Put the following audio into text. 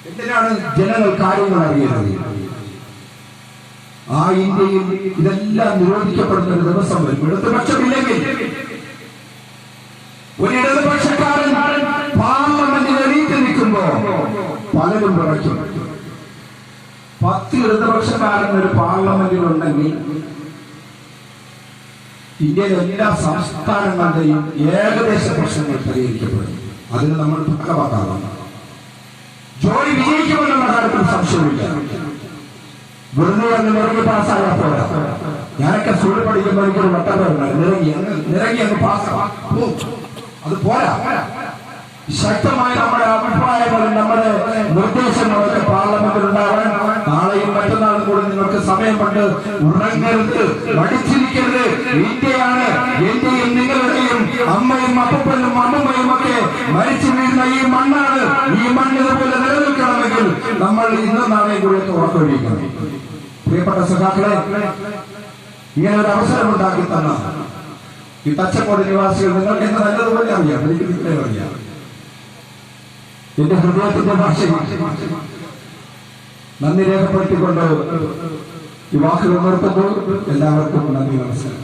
എന്തിനാണ് ജനങ്ങൾ കാര്യങ്ങൾ അറിയുന്നത്? ആ ഇന്ത്യയിൽ ഇതെല്ലാം നിരോധിക്കപ്പെടുന്ന ഒരു ദിവസം വരും. ഇടതുപക്ഷമില്ലെങ്കിൽ ഒരു ഇടതുപക്ഷക്കാരൻ പാർലമെന്റിൽ എണീറ്റ് നിൽക്കുമ്പോ പലരും വിറയ്ക്കും. 10 ഇടതുപക്ഷക്കാരൻ ഒരു പാർലമെന്റിൽ ഉണ്ടെങ്കിൽ ഇന്ത്യയിലെ എല്ലാ സംസ്ഥാനങ്ങളുടെയും ഏകദേശ പ്രശ്നങ്ങൾ പരിഹരിക്കപ്പെടും. അതിന് നമ്മൾ പക്കവാക്കാണ്. ജോലി വിജയിക്കുമെന്നുള്ള കാര്യത്തിൽ സംശയമില്ല. വെറുതെ നിറങ്ങി പാസ്സായാൽ പോരാ. ഞാനൊക്കെ സ്കൂളിൽ പഠിക്കുമ്പോൾ എനിക്കൊരു നിറങ്ങി അങ്ങ് പാസ്സാവും. അത് പോരാ. ശക്തമായ നമ്മുടെ അഭിപ്രായങ്ങളും നമ്മുടെ നിർദ്ദേശങ്ങളൊക്കെ പാർലമെന്റിൽ ഉണ്ടാവാൻ നാളെയും മറ്റന്നാളും കൂടി നിങ്ങൾക്ക് സമയമുണ്ട്. ഉറങ്ങരുത്, മടിച്ചിരിക്കരുത്. ഇന്ത്യയാണ് എന്റെയും നിങ്ങളുടെയും അമ്മയും അപ്പനും അമ്മമ്മയും ഒക്കെ മരിച്ചു വീഴുന്ന ഈ മണ്ണാണ്. ഈ മണ്ണ് ഇതുപോലെ നിലനിൽക്കണമെങ്കിൽ നമ്മൾ ഇന്നും നാളെയും കൂടി ഉറക്കൊഴിക്കണം. പ്രിയപ്പെട്ട സഖാക്കളെ, ഇങ്ങനെ ഒരു അവസരം ഉണ്ടാക്കി തന്ന ഈ തച്ചക്കോട് നിവാസികൾ നിങ്ങൾക്ക് എന്നെ നല്ലതുപോലെ അറിയാം. എനിക്ക് നിങ്ങളെ അറിയാം. എന്റെ ഹൃദയത്തിന്റെ ഭാഷയിൽ നന്ദി രേഖപ്പെടുത്തിക്കൊണ്ട് ഈ വാക്കുകൾ നിർത്തുമ്പോൾ എല്ലാവർക്കും നന്ദി, നമസ്കാരം.